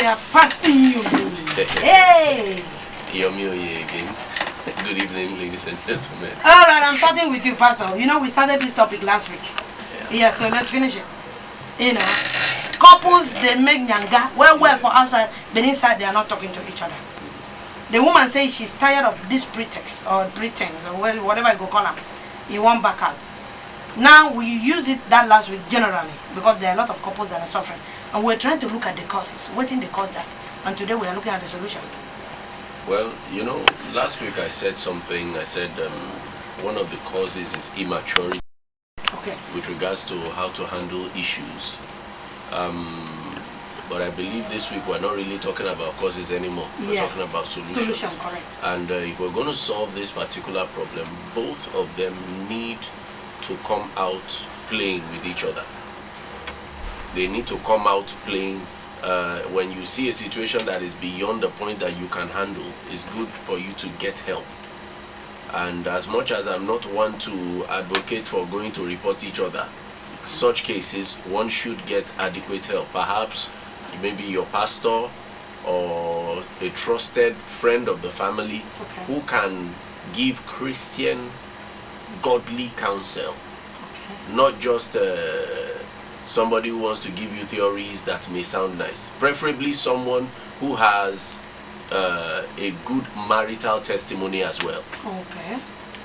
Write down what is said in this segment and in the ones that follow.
are fasting you. Hey! Yomi again. Good evening, ladies and gentlemen. Alright, I'm starting with you, Pastor. You know, we started this topic last week. Yeah, so let's finish it. You know, couples, they make nyanga. Well, for outside, but inside they are not talking to each other. The woman says she's tired of this pretext or pretense or whatever you go call them. You want back out. Now we use it that last week generally because there are a lot of couples that are suffering, and we're trying to look at the causes, waiting the cause that, and today we are looking at the solution. Well, you know, last week I said something. I said one of the causes is immaturity. Okay. With regards to how to handle issues. But I believe this week we're not really talking about causes anymore. We're talking about solutions. Solution, correct. And if we're going to solve this particular problem, both of them need to come out playing with each other. They need to come out playing. When you see a situation that is beyond the point that you can handle, it's good for you to get help. And as much as I'm not one to advocate for going to report each other, such cases one should get adequate help. Perhaps maybe your pastor or a trusted friend of the family who can give Christian godly counsel, not just somebody who wants to give you theories that may sound nice. Preferably someone who has a good marital testimony as well. Okay.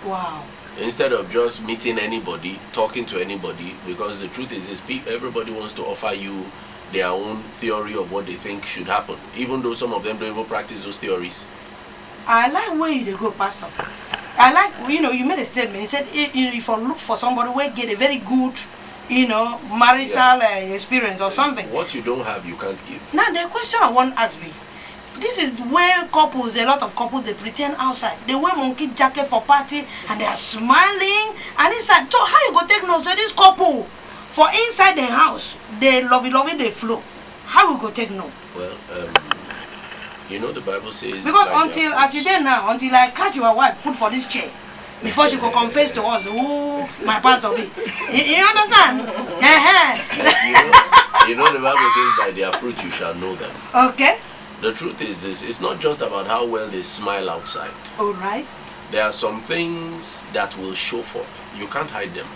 Wow. Instead of just meeting anybody, talking to anybody, because the truth is everybody wants to offer you their own theory of what they think should happen, even though some of them don't even practice those theories. I like where you go, Pastor. I like, you know, you made a statement. You said if you look for somebody who get a very good, you know, marital experience or something. What you don't have, you can't give. Now the question I want to ask me, this is where couples, a lot of couples, they pretend outside. They wear monkey jacket for party and they are smiling. And it's like, so how you go take notes? So this couple, for inside the house, they lovey, they flow. How you go take note? Well, you know the Bible says. Because until at today now, until I catch your wife, put for this chair, before she could confess to us who my pastor be. You understand? You know the Bible says by their fruit you shall know them. Okay. The truth is this, it's not just about how well they smile outside. Alright. There are some things that will show forth. You can't hide them.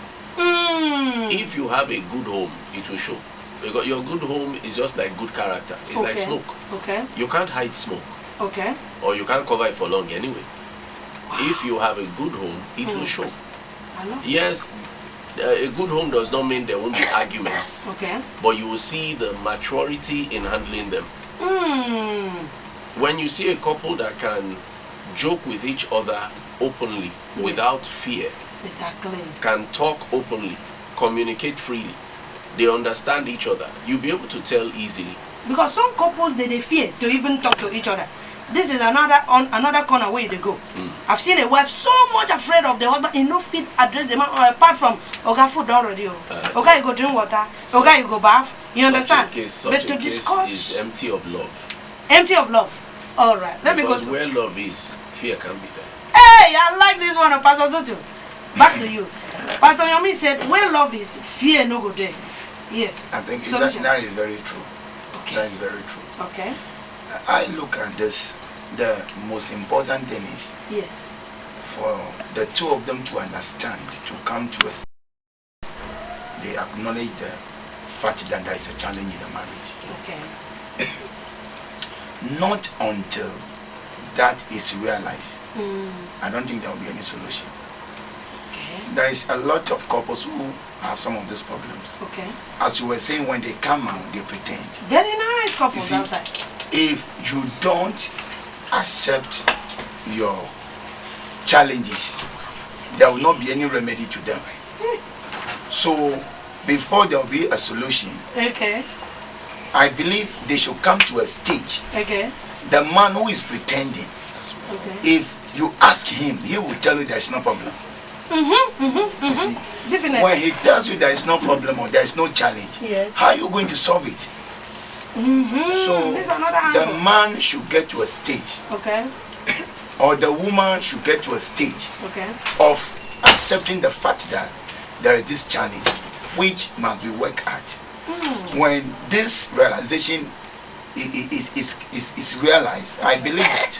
If you have a good home, it will show. Because your good home is just like good character. It's like smoke. Okay. You can't hide smoke. Okay. Or you can't cover it for long anyway. Wow. If you have a good home, it will show. Yes, a good home does not mean there won't be arguments. Okay. But you will see the maturity in handling them. When you see a couple that can joke with each other openly without fear, can talk openly, communicate freely, they understand each other, you'll be able to tell easily. Because some couples they fear to even talk to each other. This is another corner where they go. I've seen a wife so much afraid of the husband, he no fit address the man apart from Oga food already. Oga you go drink water, Oga you go bath. You understand? But to discuss is empty of love. Empty of love. Alright. Let me go to where love is, fear can't be there. Hey, I like this one, Pastor Zoto. Back to you. Pastor Yomi said, where love is, fear no go there. Yes. I think that is very true. Okay. That is very true. Okay. I look at this, the most important thing is for the two of them to understand, to come to us. They acknowledge the fact that there is a challenge in the marriage. Okay. Not until that is realized, I don't think there will be any solution. Okay. There is a lot of couples who have some of these problems. Okay. As you were saying, when they come out, they pretend. Very nice couples outside. If you don't accept your challenges, there will not be any remedy to them. So, before there will be a solution, I believe they should come to a stage. The man who is pretending, if you ask him, he will tell you there is no problem. You see, when he tells you there is no problem or there is no challenge, how are you going to solve it? So the man should get to a stage, or the woman should get to a stage of accepting the fact that there is this challenge which must be worked at. When this realization is realized, I believe that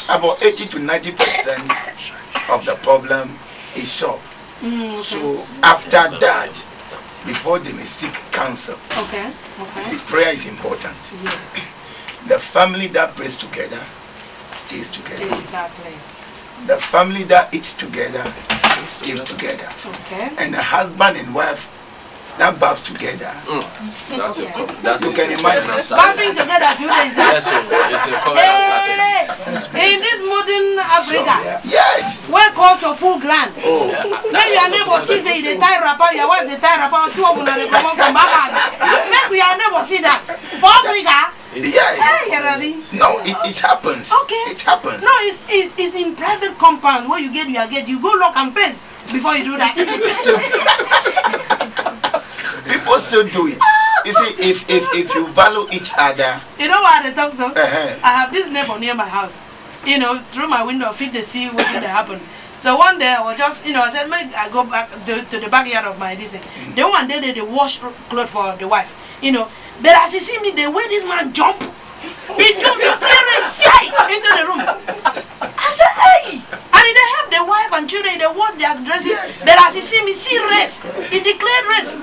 about 80 to 90% of the problem is solved. Okay. So after that, before they may seek counsel, Okay. see, prayer is important. Yes. The family that prays together stays together. Exactly. The family that eats together stays together. Okay. And the husband and wife that bath together. That's Okay. You can imagine. Bathing together today. Yes, sir. It's a covenant started. In this modern Africa, Yes. where culture full grand. Oh. When your neighbor see that they tie wrapper, your wife they tie wrapper, two of them they come from Baba. Make your neighbor see that. For Africa. Yes. No, it happens. Okay. It happens. No, it's in private compound where you get your gate. You go lock and fence before you do that. People still do it. You see, if you value each other. You know what they talk so? Uh-huh. I have this neighbor near my house. You know, through my window, feed the sea, what did happen. So one day I was just, I said, make I go back to the backyard of my this thing. The one day they wash clothes for the wife. But as you see me, the way this man jump, he jumped into the room. I said, hey! And they help the wife and children, they wash their dresses. Yes. But as you see me, see race. He declared race.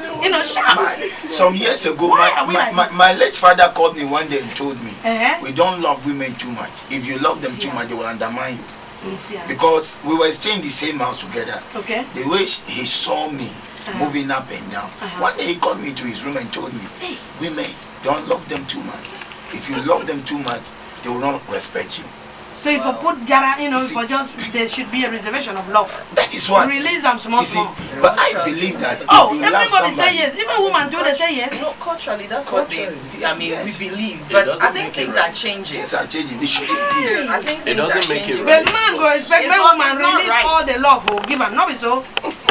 Sharp. Some years ago, my late father called me one day and told me, we don't love women too much. If you love them too much, they will undermine you. Because we were staying in the same house together. Okay. The way he saw me moving up and down. One day he called me to his room and told me, hey, women, don't love them too much. If you love them too much, they will not respect you. So if you put Jara, for just, there should be a reservation of love. That is what. Release them small. But I believe that. Everybody say yes. Even women too, they say yes. No, culturally, that's what we believe. But I think things are changing. Things are changing. They shouldn't be. I think it doesn't make it But right. man go expect my woman release all the love who give them. No, it's so.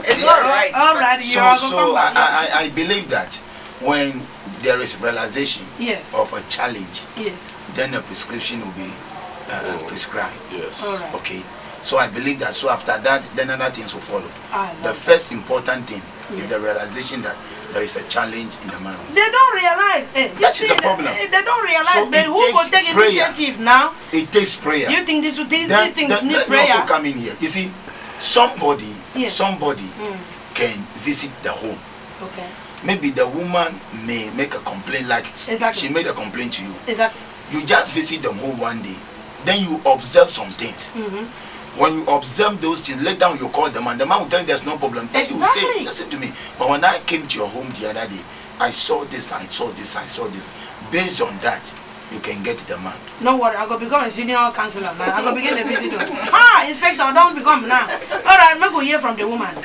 It's not right. All right, you are going to come back. I believe that when there is realization of a challenge, then a prescription will be prescribed. Yes. All right. Okay. So I believe that. So after that, then other things will follow. The first important thing is the realization that there is a challenge in the marriage. They don't realize. That is the problem. They don't realize. So but who will take initiative now? It takes prayer. You think this thing needs prayer? Also come in here. You see, somebody can visit the home. Okay. Maybe the woman may make a complaint like she made a complaint to you. Exactly. You just visit the home one day. Then you observe some things. When you observe those things, later on you call the man will tell you there's no problem. Then you will say, listen to me. But when I came to your home the other day, I saw this, I saw this, I saw this. Based on that, you can get the man. No worry, I go become a senior counselor now. I go begin a visit. Inspector, don't become now. All right, I'm going to hear from the woman.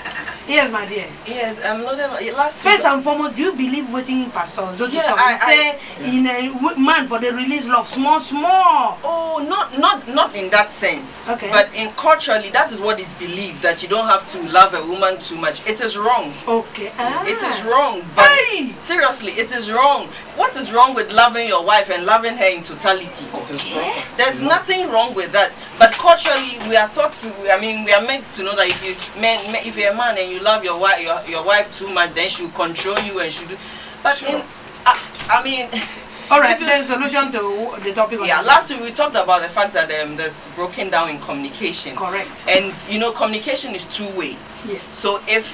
Yes, my dear. Yes, last first and foremost, do you believe waiting pastor? I say in a man for the release love, small. Oh, not in that sense. Okay. But in culturally, that is what is believed, that you don't have to love a woman too much. It is wrong. Okay. It is wrong. But seriously, it is wrong. What is wrong with loving your wife and loving her in totality? Okay. There's nothing wrong with that. But culturally, we are taught to. We are meant to know that if you're a man and you love your wife too much, then she'll control you and she'll do. But all right, then solution to the topic. Last week we talked about the fact that there's broken down in communication. Correct. And communication is two-way. Yes. So if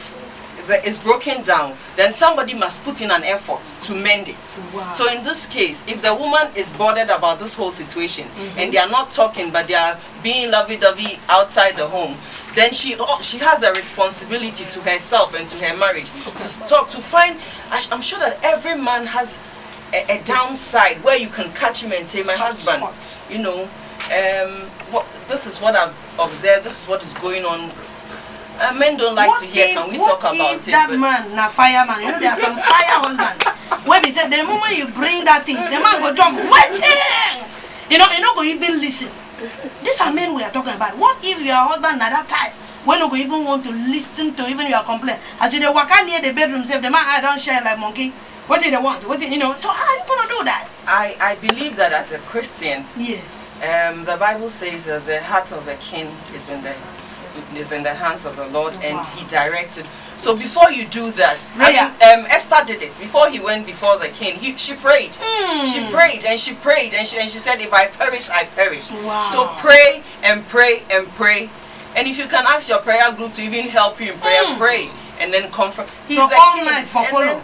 it's broken down, then somebody must put in an effort to mend it. Wow. So in this case, if the woman is bothered about this whole situation and they are not talking but they are being lovey-dovey outside the home, then she has a responsibility to herself and to her marriage to talk, to find. I'm sure that every man has a downside where you can catch him and say, my husband, this is what I've observed, this is what is going on. Men don't like to hear. Can we talk about it? That man, na fireman, there are some fire husband. When we say the moment you bring that thing, the man go jump, waiting. You don't go even listen. These are men we are talking about. What if your husband at that time, when you go even want to listen to even your complaint? As you walk out near the bedroom, say the man I don't share like monkey. What do they want? So how are you gonna do that? I believe that as a Christian, yes. The Bible says that the heart of the king is in the is in the hands of the Lord, and He directs it. So before you do that, Esther did it. Before he went before the king, she prayed. She prayed and she prayed and she said, if I perish, I perish. Wow. So pray and pray and pray. And if you can ask your prayer group to even help you in prayer, pray. And then comfort. He's so the all king. night for follow.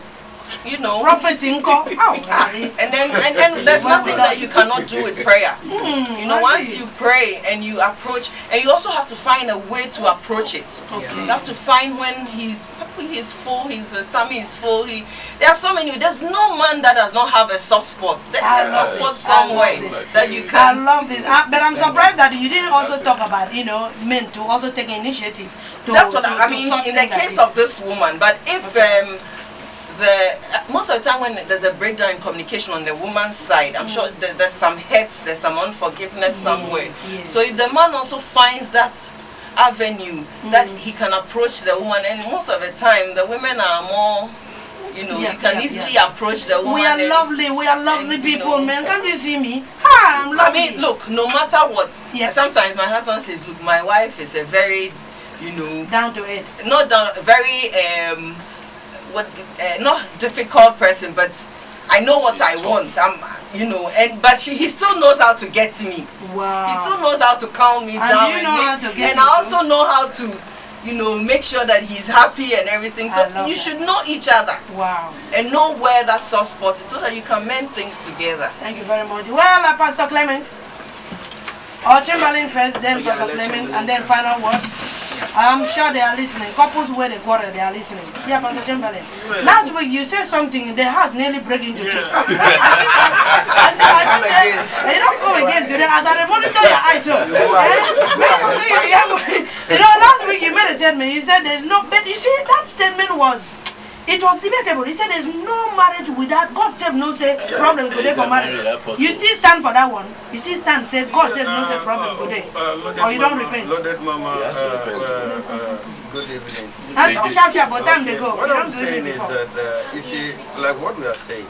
You know, prophet in call. and then there's nothing that you cannot do with prayer. You know, once you pray and you approach, and you also have to find a way to approach it. You have to find when he's full, his tummy is full. There are so many. There's no man that does not have a soft spot. There's a soft spot somewhere that you can. I love it, but I'm surprised that you didn't also talk about, you know, men to also take initiative. That's what I mean in the case of this woman. But if most of the time when there's a breakdown in communication on the woman's side, I'm sure there's some hate, there's some unforgiveness somewhere. So if the man also finds that avenue that he can approach the woman, and most of the time the women are more, you know, you can easily approach the woman. We are lovely people, man. Can't you see me? Hi, I'm lovely. I mean, look, no matter what, sometimes my husband says, look, my wife is a very, you know, down to it. Not down, very not difficult person, but I know what I want. You know, but he still knows how to get to me. Wow. He still knows how to calm me down. You know how to get and I also know how to, you know, make sure that he's happy and everything. So you should know each other. Wow. And know where that soft spot is so that you can mend things together. Thank you very much. Well, Pastor Clement, or Chamberlain first, then Pastor Clement, and then final words. I'm sure they are listening. Couples where they quarrel, they are listening. Yeah, Pastor Chamberlain. Last week you said something, the house nearly break into two. You don't go again today. I gotta monitor your eyes. You know, last week you made a statement. You said there's no, but you see, that statement was, it was debatable. He said there's no marriage without God save no say problem today for marriage. You still stand for that one? You still stand say God save no say problem today? Or you don't repent? Loaded Mama, good evening. And don't shout your but time they go. What I'm saying is that, you see, like what we are saying,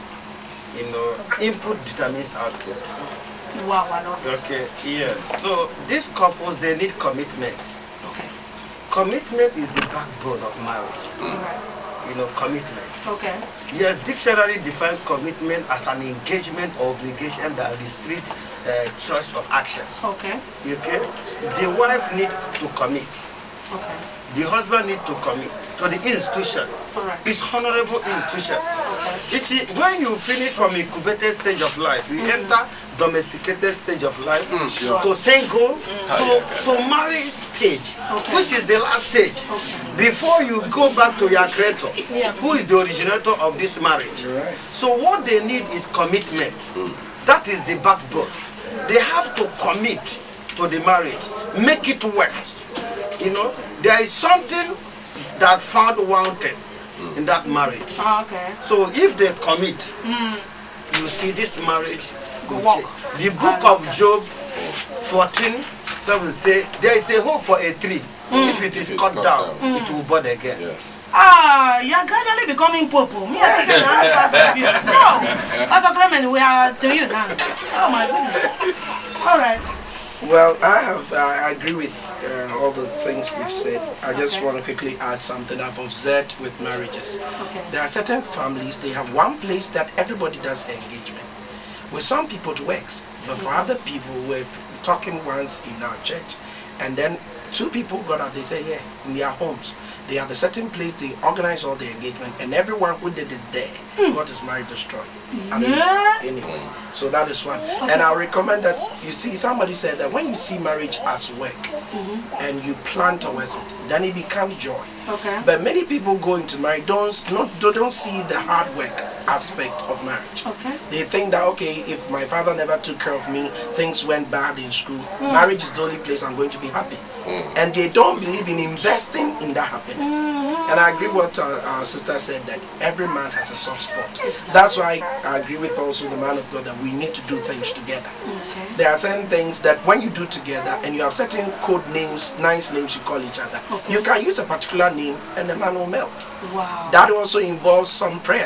you know, input determines output. Wow. Okay, yes. So these couples, they need commitment. Okay. Commitment is the backbone of marriage. You know, commitment. Okay. Yes, dictionary defines commitment as an engagement or obligation that restricts choice of action. Okay. Okay. The wife needs to commit. Okay. The husband needs to commit to the institution. Correct. It's honorable institution. Okay. You see, when you finish from incubated stage of life, you enter domesticated stage of life, to single, to marriage stage, which is the last stage. Before you go back to your creator, who is the originator of this marriage. So what they need is commitment. That is the backbone. They have to commit to the marriage, make it work. You know, there is something that found wanted in that marriage. Okay. So if they commit, you see this marriage go walk. The book of Job 14:7 say there is a hope for a tree. If it is cut down, it will bud again. Yes. You are gradually becoming popo. Me, I think I'm you. No, Pastor Clement, we are to you now. Oh my goodness. All right. Well, I agree with all the things you've said. I just want to quickly add something I've observed with marriages. Okay. There are certain families, they have one place that everybody does engagement. With some people it works, but for other people, we're talking once in our church, and then two people got out, they say, yeah, in their homes. They have a certain place, they organize all the engagement, and everyone who did it there got his marriage destroyed. Anyway, so that is one. And I recommend that, you see, somebody said that when you see marriage as work, and you plan towards it, then it becomes joy. Okay. But many people go into marriage, don't see the hard work aspect of marriage. Okay. They think that, okay, if my father never took care of me, things went bad in school, marriage is the only place I'm going to be happy. And they don't believe in investing in that happiness. And I agree with what our sister said, that every man has a soft spot. That's why I agree with also the man of God that we need to do things together. Okay. There are certain things that when you do together and you have certain code names, nice names you call each other, you can use a particular name and the man will melt. Wow. That also involves some prayer.